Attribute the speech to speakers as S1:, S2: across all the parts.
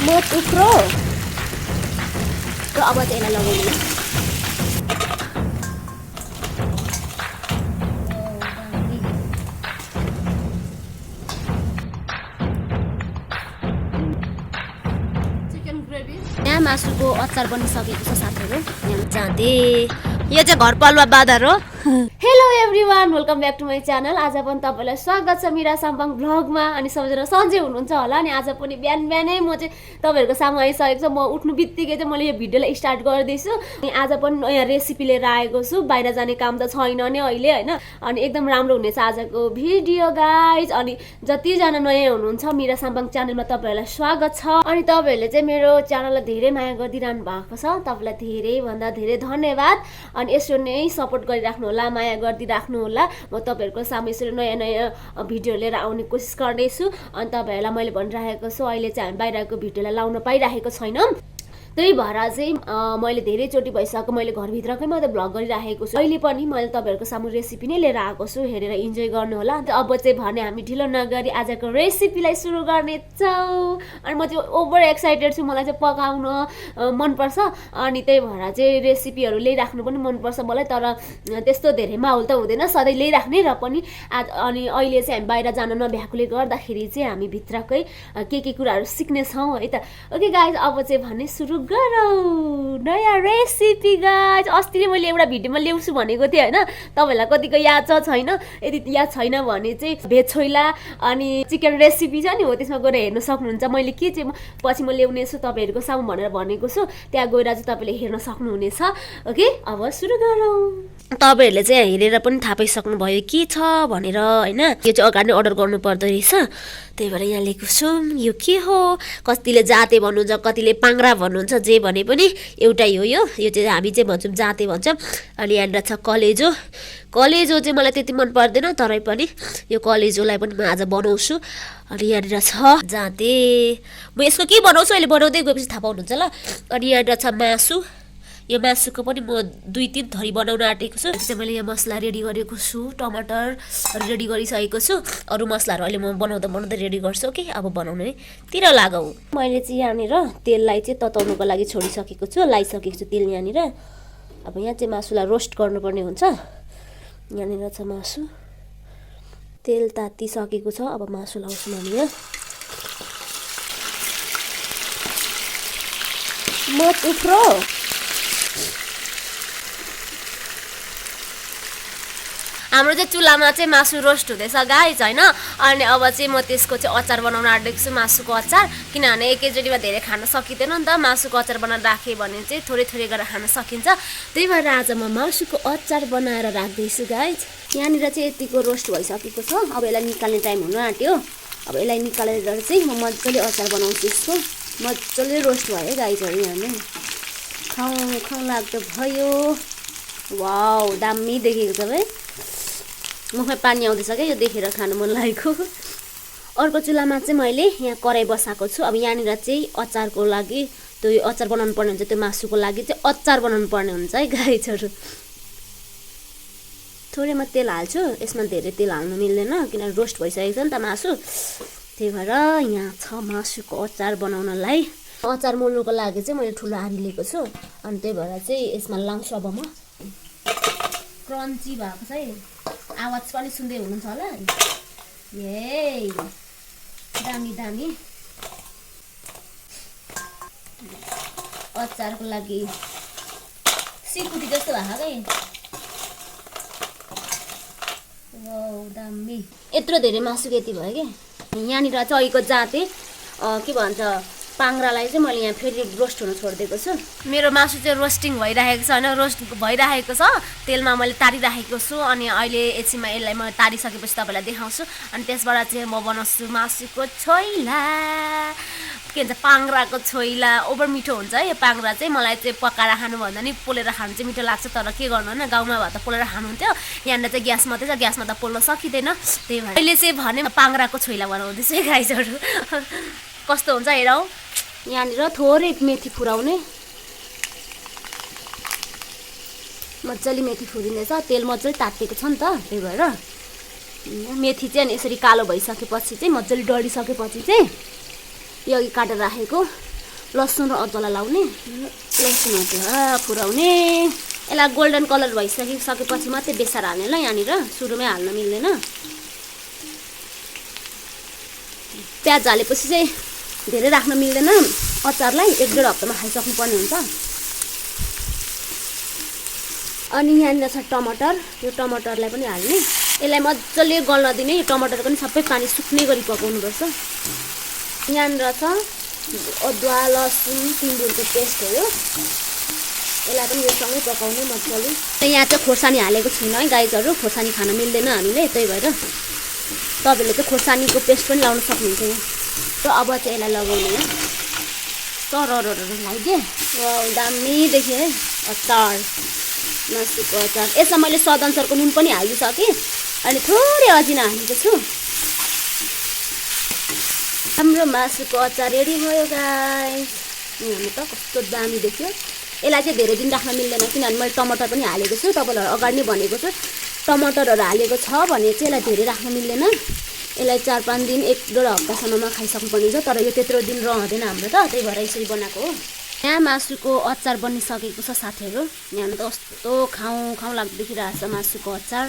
S1: मत उफ्रो र अब चाहिँ यसलाई लगाउने यहाँ मासुको अचार बनिसकेको छ साथीहरु यहाँ जाँदै यो चाहिँ घरपालुवा बाँदर हो hello everyone welcome back to my channel आज पनि तपाईलाई स्वागत छ मिरा साम्पाङ भ्लगमा अनि सबैजना सन्चै हुनुहुन्छ होला अनि आज पनि बिहान बिहानै म चाहिँ तपाईहरुको सामु आइसकेको छु म उठ्नु बित्तिकै चाहिँ मैले यो भिडियोलाई स्टार्ट गर्दैछु अनि आज पनि नयाँ रेसिपी लिएर आएको छु बाहिर जाने काम त छैन नि अहिले हैन अनि एकदम राम्रो हुनेछ आजको भिडियो गाइज अनि जति जना नयाँ हुनुहुन्छ मिरा साम्पाङ च्यानलमा तपाईहरुलाई स्वागत छ अनि तपाईहरुले चाहिँ मेरो च्यानललाई धेरै माया गरिदिरहनु भएको छ तपाईलाई धेरै भन्दा धेरै धन्यवाद अनि यसो नै सपोर्ट गरिराख्नु होला माया गरिदिराख्नु होला म तपाईहरुको सामु यसरी नयाँ नयाँ भिडियो लिएर आउने कोसिस गर्दैछु अनि तपाईहरुलाई मैले भनिराखेको छु अहिले चाहिँ हामी बाहिरको भिडियोलाई लाउन पाइराखेको छैनौं त्यही भएर चाहिँ मैले धेरै चोटी भइसक्यो मैले घरभित्रकै मात्रै भ्लग गरिराखेको छु अहिले पनि मैले तपाईहरुको सामु रेसिपी नै लिएर आएको छु हेरेर इन्जोय गर्नु होला अब चाहिँ भने हामी ढिलो नगरी आजको रेसिपीलाई सुरु गर्नेछौं अनि म चाहिँ ओभर एक्साइटेड छु मलाई चाहिँ पकाउन मन पर्छ अनि त्यही भएर चाहिँ रेसिपीहरु ल्याइराख्नु पनि मन पर्छ मलाई तर त्यस्तो धेरै माहौल त हुँदैन सधैँ ल्याइराख्ने र पनि अनि अहिले चाहिँ हामी बाहिर जान नभ्याएकोले गर्दाखेरि चाहिँ हामी भित्रकै के कुराहरु सिक्ने छौं है त ओके गाइज अब चाहिँ भने सुरु गरौँ नयाँ रेसिपी गाइज अस्ति नै मैले एउटा भिडियोमा ल्याउँछु भनेको थिएँ हैन तपाईहरुलाई कतिको याद छ छैन यदि याद छैन भने चाहिँ भेज छोइला अनि चिकन रेसिपी छ नि हो त्यसमा गएर हेर्न सक्नुहुन्छ मैले के चाहिँ पछि म ल्याउने छु तपाईहरुको सामु भनेर भनेको छु त्यहाँ गएर चाहिँ तपाईले हेर्न सक्नुहुनेछ ओके अब सुरु गरौँ तपाईहरुले चाहिँ हेरेर पनि थाहा पाइसक्नु भयो के छ भनेर हैन यो चाहिँ अगाडि नै अर्डर गर्नु पर्दो रहेछ त्यही भएर यहाँ लेखेको छु यो के हो कतिले जाते भन्नुहुन्छ कतिले पाङ्ग्रा भन्नुहुन्छ जे भने पनि एउटै हो यो चाहिँ हामी चाहिँ भन्छौँ जाते भन्छौँ अनि यहाँनिर छ कलेजो कलेजो चाहिँ मलाई त्यति मन पर्दैन तरै पनि यो कलेजोलाई पनि म आज बनाउँछु अनि यहाँनिर छ जाते म यसको के बनाउँछु अहिले बनाउँदै गएपछि थाहा पाउनुहुन्छ ल अनि यहाँनिर छ मासु यो मासुको पनि म 2-3 थरी बनाउन आँटेको छु त्यसै मैले यहाँ मसला रेडी गरेको छु टमाटर रेडी गरिसकेको छु अरु मसलाहरु अहिले म बनाउँदै रेडी गर्छु ओके अब बनाउनु तिर लागौ मैले चाहिँ यहाँनिर तेललाई चाहिँ तताउनको लागि छोडिसकेको छु लाइसकेको छु तेल यहाँनिर अब यहाँ चाहिँ मासुलाई रोस्ट गर्नुपर्ने हुन्छ यहाँनिर छ मासु तेल तातिसकेको छ अब मासु लाउँछु यहाँनिर मत उफ्रो हाम्रो चाहिँ चुलामा चाहिँ मासु रोस्ट हुँदैछ गाइज हैन अनि अब चाहिँ म त्यसको चाहिँ अचार बनाउन आँटेको छु मासुको अचार किनभने एकैचोटीमा धेरै खान सकिँदैन नि त मासुको अचार बनाएर राखेँ भने चाहिँ थोरै थोरै गरेर खान सकिन्छ त्यही भएर आज म मासुको अचार बनाएर राख्दैछु गाइज यहाँनिर चाहिँ यतिको रोस्ट भइसकेको छ अब यसलाई निकाल्ने टाइम हुन आँट्यो अब यसलाई निकालेर चाहिँ म मजाले अचार बनाउँछु यसको मजाले रोस्ट भयो गाइजहरु यहाँ नै खाउँ लाग्दो भयो वाउ दामी देखेको छ है मुखमा पानी आउँदैछ क्या यो देखेर खानु मन लागेको अर्को चुलामा चाहिँ मैले यहाँ कराई बसाएको छु अब यहाँनिर चाहिँ अचारको लागि त्यो अचार बनाउनु पर्ने हुन्छ त्यो मासुको लागि चाहिँ अचार बनाउनु पर्ने हुन्छ है गाइजहरु थोरै म तेल हाल्छु यसमा धेरै तेल हाल्नु मिल्दैन किनभने रोस्ट भइसकेको छ नि त मासु त्यही भएर यहाँ छ मासुको अचार बनाउनलाई अचार मोल्नुको लागि चाहिँ मैले ठुलो आरी लिएको छु अनि त्यही भएर चाहिँ यसमा लाउँछु अब म क्रन्ची भएको छ है आवाज पनि सुन्दै हुनुहुन्छ होला ए दामी दामी अचारको लागि सिकुटी जस्तो भएको है वाउ दामी यत्रो धेरै मासु यति भयो के यहाँनिर चाहिँ अहिलेको जाते के भन्छ पाङ्ग्रालाई चाहिँ मैले यहाँ फेरि रोस्ट हुन छोडिदिएको छु मेरो मासु चाहिँ रोस्टिङ भइरहेको छ हैन रोस्ट भइरहेको छ तेलमा मैले तारिराखेको छु अनि अहिले एकछिनमा यसलाई म तारिसकेपछि तपाईलाई देखाउँछु अनि त्यसबाट चाहिँ म बनाउँछु मासुको छोइला के भन्छ पाङ्ग्राको छोइला ओभर मिठो हुन्छ है यो पाङ्ग्रा चाहिँ मलाई चाहिँ पकाएर खानु भन्दा नि पोलेर खानु चाहिँ मिठो लाग्छ तर के गर्नु हैन गाउँमा भए त पोलेर खानुहुन्थ्यो यहाँनिर चाहिँ ग्यास मात्रै छ ग्यासमा त पोल्न सकिँदैन त्यही भएर अहिले चाहिँ भने पाङ्ग्राको छोइला बनाउँदैछु है गाइजहरु कस्तो हुन्छ हेरौँ यहाँनिर थोरै मेथी फुराउने मजाले मेथी फुरिँदैछ तेल मजाले तातेको छ नि त त्यही भएर मेथी चाहिँ यसरी कालो भइसकेपछि चाहिँ मजाले डढिसकेपछि चाहिँ यो अघि काटेर राखेको लसुन र अदुवालाई लाउने लसुन अदुवा पुराउने यसलाई गोल्डन कलर भइसकेपछि मात्रै बेसार हाल्ने ल यहाँनिर सुरुमै हाल्न मिल्दैन प्याज हालेपछि चाहिँ धेरै राख्न मिल्दैन अचारलाई 1-1.5 हप्तामा खाइसक्नु पर्ने हुन्छ अनि यहाँनिर छ टमाटर यो टमाटरलाई पनि हाल्ने यसलाई मजाले गल्न दिने यो टमाटर पनि सबै पानी सुक्ने गरी पकाउनुपर्छ यहाँनिर छ अदुवा लसुन तिनवटाको पेस्ट हो यो यसलाई पनि यो सँगै पकाउने मजाले यहाँ चाहिँ खोर्सानी हालेको छैन है गाइजहरू खोर्सानी खान मिल्दैन हामीले त्यही भएर तपाईँहरूले चाहिँ खोर्सानीको पेस्ट पनि लाउन सक्नुहुन्छ यहाँ र अब चाहिँ यसलाई लगाउने यहाँ तररहरू लगाइदिएँ दामी देखेँ है अचार मासुको अचार यसमा मैले स्वादअनुसारको नुन पनि हालिदिइसकेँ अनि थोरै अजिना हालेको छु हाम्रो मासुको अचार रेडी भयो गाइस हेर्नु त कस्तो दामी देख्यो यसलाई चाहिँ धेरै दिन राख्न मिल्दैन किनभने मैले टमाटर पनि हालेको छु तपाईँलाई अगाडि नै भनेको छु टमाटरहरू हालेको छ भने चाहिँ यसलाई धेरै राख्न मिल्दैन यसलाई 4-5 दिन 1-1.5 हप्तासम्ममा खाइसक्नुपर्ने हुन्छ तर यो त्यत्रो दिन रहँदैन हाम्रो त त्यही भएर यसरी बनाएको हो यहाँ मासुको अचार बनिसकेको छ साथीहरू यहाँ त कस्तो खाउँ लाग्दो देखिरहेको छ मासुको अचार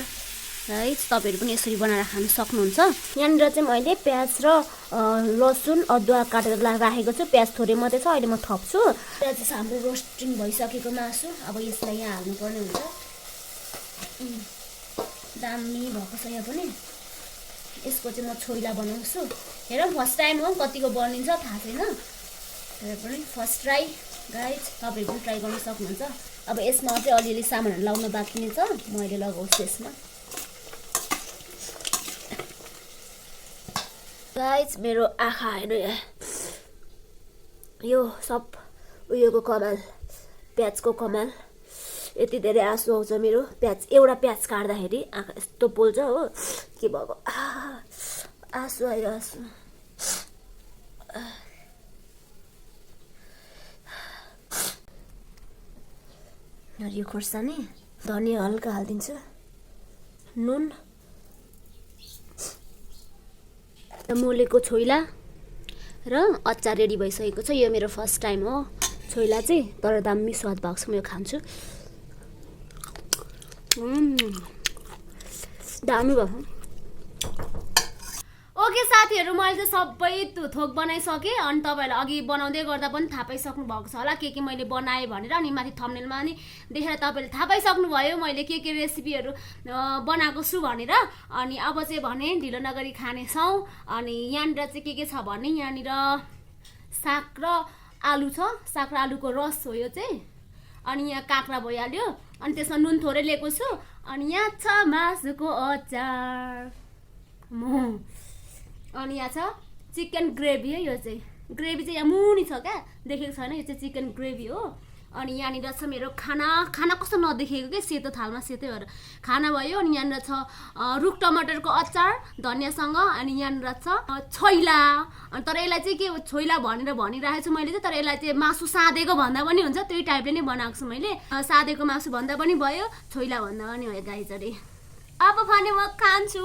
S1: है तपाईँहरू पनि यसरी बनाएर खान सक्नुहुन्छ यहाँनिर चाहिँ मैले प्याज र लसुन अदुवा काटेर राखेको छु प्याज थोरै मात्रै छ अहिले म थप्छु प्याज चाहिँ हाम्रो रोस्टिङ भइसकेको मासु अब यसलाई यहाँ हाल्नुपर्ने हुन्छ दामी भएको छ यहाँ पनि यसको चाहिँ म छोइला बनाउँछु हेर फर्स्ट टाइम हो कतिको बनिन्छ थाहा छैन तर पनि फर्स्ट ट्राई गाइज तपाईँहरू पनि ट्राई गर्न सक्नुहुन्छ अब यसमा चाहिँ अलिअलि सामानहरू लाउन बाँकी नै छ म अहिले लगाउँछु यसमा गाइज मेरो आँखा हेर्नु यो सब उयोको कमाल प्याजको कमाल यति धेरै आँसु आउँछ मेरो एउटा प्याज काट्दाखेरि आँखा यस्तो पोल्छ हो के भएको आँसु आयो आँसु यो खोर्सानी धनिया हल्का हालिदिन्छु नुन मोलेको छोइला र अचार रेडी भइसकेको छ यो मेरो फर्स्ट टाइम हो छोइला चाहिँ तर दामी स्वाद भएको छ म यो खान्छु दामी भयो ओके साथीहरू मैले चाहिँ सबै थोक बनाइसकेँ अनि तपाईँहरूलाई अघि बनाउँदै गर्दा पनि थाहा पाइसक्नु भएको छ होला के मैले बनाएँ भनेर अनि माथि थम्बनेलमा नि देखेर तपाईँहरूले थाहा पाइसक्नुभयो मैले के रेसिपीहरू बनाएको छु भनेर अनि अब चाहिँ भने ढिलो नगरी खानेछौँ अनि यहाँनिर चाहिँ के छ भने यहाँनिर साग र आलु छ साग र आलुको रस हो यो चाहिँ अनि यहाँ काँक्रा भइहाल्यो अनि त्यसमा नुन थोरै लिएको छु अनि यहाँ छ मासुको अचार अनि यहाँ छ चिकन ग्रेभी है यो चाहिँ ग्रेभी चाहिँ यहाँ मुनि छ क्या देखेको छैन यो चाहिँ चिकन ग्रेभी हो अनि यहाँनिर छ मेरो खाना कस्तो नदेखेको के सेतो थालमा सेतै भएर खाना भयो अनि यहाँनिर छ रुख टमाटरको अचार धनियासँग अनि यहाँनिर छ छोइला अनि तर यसलाई चाहिँ के छोइला भनेर भनिरहेको छु मैले चाहिँ तर यसलाई चाहिँ मासु साँदेको भन्दा पनि हुन्छ त्यही टाइपले नै बनाएको छु मैले साँदेको मासु भन्दा पनि भयो छोइला भन्दा पनि भयो गाइजरी अब भने म खान्छु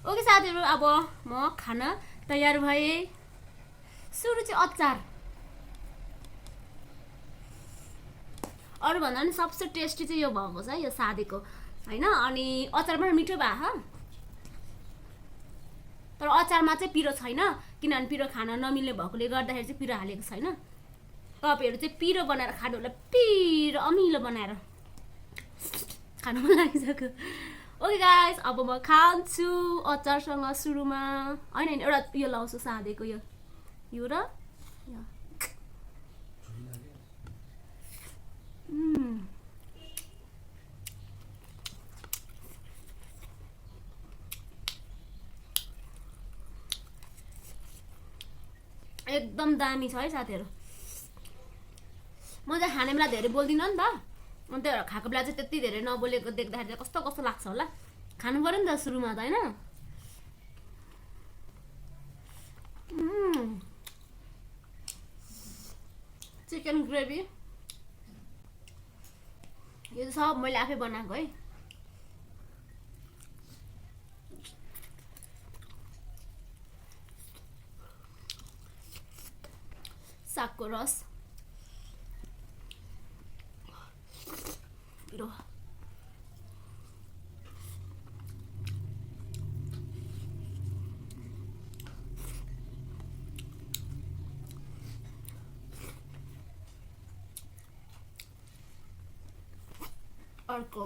S1: ओके साथीहरू अब म खाना तयार भए सुरु चाहिँ अचार अरू भन्दा पनि सबसे टेस्टी चाहिँ यो भएको छ यो सादेको हैन अनि अचार पनि मिठो भएको तर अचारमा चाहिँ पिरो छैन किनभने पिरो खान नमिल्ने भएकोले गर्दाखेरि चाहिँ पिरो हालेको छैन तपाईँहरू चाहिँ पिरो बनाएर खानु होला पिरो अमिलो बनाएर खानु मन लागिसक्यो ओके गाइस अब म खान्छु अचारसँग सुरुमा हैन एउटा यो लाउँछु सादेको यो र एकदम दामी छ है साथीहरु म चाहिँ खाने बेला धेरै बोल्दिनँ नि त अनि त्यही भएर खाएको बेला चाहिँ त्यति धेरै नबोलेको देख्दाखेरि कस्तो कस्तो लाग्छ होला खानु पर्यो नि त सुरुमा त हैन चिकन ग्रेभी यो सब मैले आफै बनाएको है सागको रस पिरो अर्को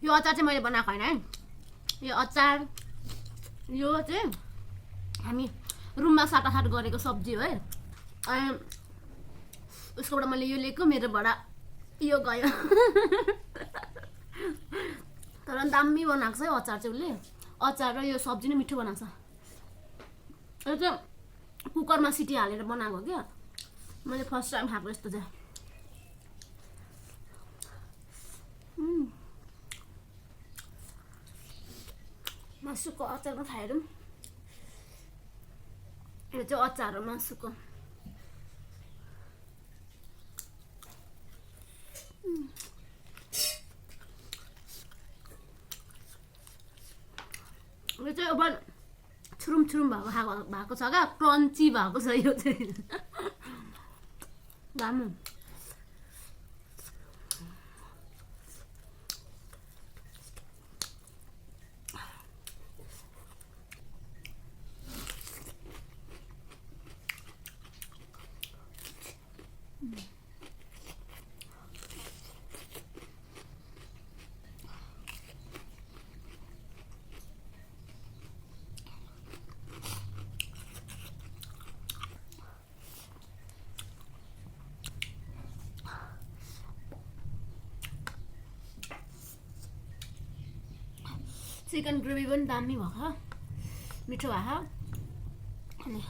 S1: यो अचार चाहिँ मैले बनाएको होइन है। यो अचार यो चाहिँ हामी रुममा साटासाट गरेको सब्जी हो है। अनि उसकोबाट मैले यो लिएको, मेरोबाट यो गयो। तर दामी बनाएको छ है अचार चाहिँ उसले। अचार र यो सब्जी नै मिठो बनाएको छ। यो चाहिँ कुकरमा सिटी हालेर बनाएको हो क्या। मैले फर्स्ट टाइम खाएको यस्तो चाहिँ। मासुको अचारमा खाएर यो चाहिँ अचार हो मासुको। यो चाहिँ अब छुरुम छुरुम भएको छ क्या, क्रन्ची भएको छ यो चाहिँ। दामी चिकन ग्रेभी पनि दामी भएको, मिठो भएको। अनि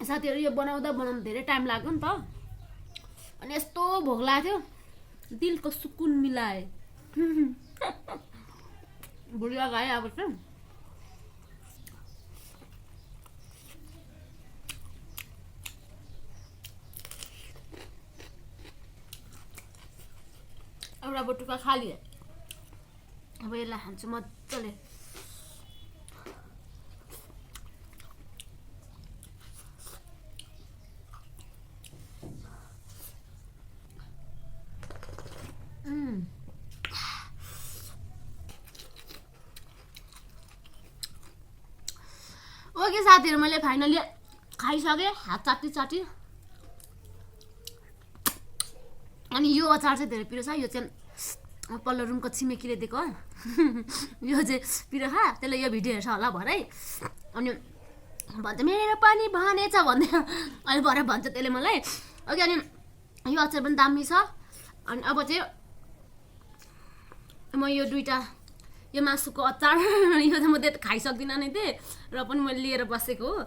S1: साथीहरु यो बनाउँदा धेरै टाइम लाग्यो नि त। अनि यस्तो भोक लाग्यो, दिलको सुकुन मिलाए। बुढिया गाए अब चाहिँ एउटा बटुका खाली। अब यसलाई खान्छु मजाले। ओके साथीहरु, मैले फाइनली खाइसकेँ, हात चाटी चाटी। अनि यो अचार चाहिँ धेरै पिरो छ। यो चाहिँ पल्लो रुमको छिमेकीले दिएको हो। यो चाहिँ पिरो खा, त्यसले यो भिडियो हेर्छ होला भरे। अनि भन्छ मेरो पनि भनेछ भन्दै, अनि भरे भन्छ त्यसले मलाई। ओके, अनि यो अचार पनि दामी छ। अनि अब चाहिँ म यो दुईटा, यो मासुको अचार, यो चाहिँ म खाइसक्दिनँ नै थिएँ, र पनि मैले लिएर बसेको हो।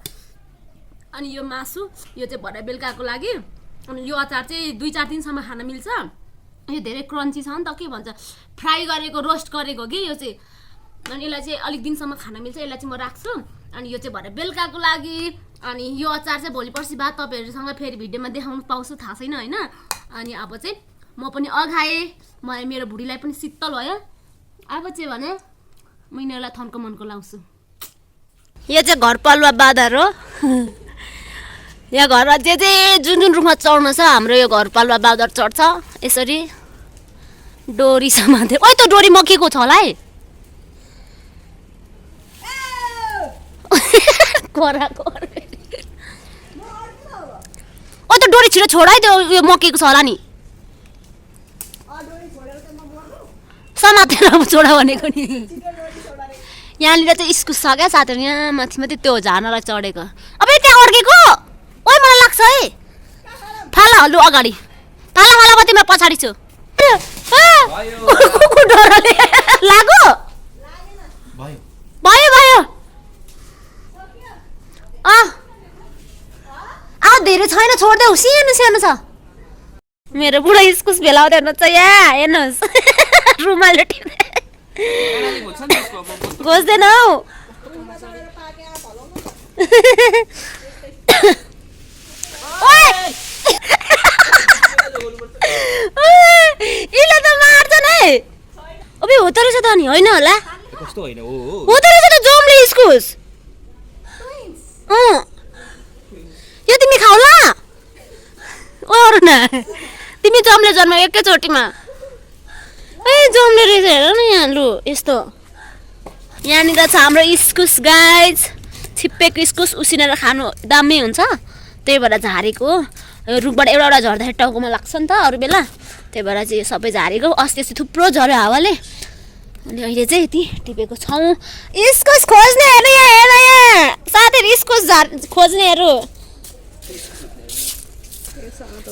S1: अनि यो मासु, यो चाहिँ भरे बेलुकाको लागि। अनि यो अचार चाहिँ 2-4 दिनसम्म खान मिल्छ। यो धेरै क्रन्ची छ नि त, के भन्छ, फ्राई गरेको, रोस्ट गरेको कि यो चाहिँ। अनि यसलाई चाहिँ अलिक दिनसम्म खान मिल्छ। यसलाई चाहिँ म राख्छु। अनि यो चाहिँ भरे बेलुकाको लागि। अनि यो अचार चाहिँ भोलि पर्सि बाद तपाईँहरूसँग फेरि भिडियोमा देखाउनु पाउँछु, थाहा छैन होइन। अनि अब चाहिँ म पनि अघाएँ, मेरो भुँडीलाई पनि शीतल भयो। अब चाहिँ भने म यिनीहरूलाई थन्को मनको लाउँछु। यो चाहिँ घरपालुवा बाँदर हो। यहाँ घरमा जुन रुखमा चढ्नु छ, हाम्रो यो घरपालुवा बाँदर चढ्छ यसरी डोरी समाते। ओइ त डोरी मकिएको छ होला है। ओ त डोरी छिटो छोड है, त्यो उयो मकिएको छ होला नि। समातेर अब छोडा भनेको नि। यहाँनिर चाहिँ इस्कुस छ क्या साथीहरु, यहाँ माथि माथि त्यो झार्नलाई चढेको। अब त्यहाँ अड्केको, ओइ मलाई लाग्छ है। थाला लु अगाडि थाला थाला कति म पछाडी छु डरले लाग्यो भयो भयो धेरै छैन छोड्देऊ सानो सानो छ मेरो बुढा इस्कुस भेलाउँदै हुनुहुन्छ यहाँ हेर्नुहोस् रुमालले खोज्दैन हौ यसले त मार्छन् है अबे हो त रहेछ त नि होइन होला
S2: कस्तो होइन
S1: हो त रहेछ त जमले इस्कुस यो तिमी खाउला ओ अरुणा तिमी जमले जन्म एकैचोटिमा ए जमले रहेछ हेर न यहाँ लु यस्तो यहाँनिर छ हाम्रो इस्कुस गाइज छिप्पेको इस्कुस उसिनेर खानु दामी हुन्छ त्यही भएर झारेको रुखबाट एउटा एउटा झर्दाखेरि टाउकोमा लाग्छ नि त अरू बेला त्यही भएर चाहिँ सबै झारेको अस्ति अस्ति थुप्रो झऱ्यो हावाले अनि अहिले चाहिँ यति टिपेको छौँ इस्कुस खोज्नेहरू यहाँ हेर यहाँ साथीहरू इस्कुस खोज्नेहरू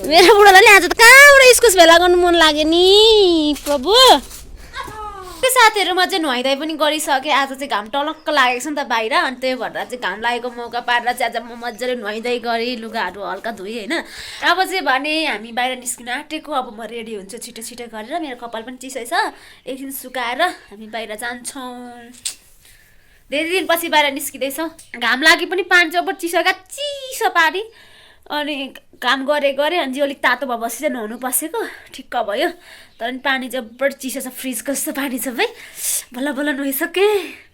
S1: मेरो बुढालाई नि आज त कहाँबाट इस्कुस भेला गर्नु मन लाग्यो नि प्रभु साथीहरूमा चाहिँ नुहाइदाइ पनि गरिसकेँ आज चाहिँ घाम टलक्क लागेको छ नि त बाहिर अनि त्यही भएर चाहिँ घाम लागेको मौका पारेर चाहिँ आज म मजाले नुहाइदाइ गरेँ लुगाहरू हल्का धोएँ होइन अब चाहिँ भने हामी बाहिर निस्किन आँटेको अब म रेडी हुन्छु छिटो छिटो गरेर मेरो कपाल पनि चिसो छ एकदिन सुकाएर हामी बाहिर जान्छौँ धेरै दिनपछि बाहिर निस्किँदैछौँ घाम लागि पनि पानी चाहिँ अब चिसो पारी अनि काम गरेँ अनि अलिक तातो भएपछि चाहिँ नुहाउनु पसेको ठिक्क भयो तर पनि पानी चाहिँ बढी चिसो छ फ्रिजको जस्तो पानी छ भाइ बल्ल बल्ल नुहाइसकेँ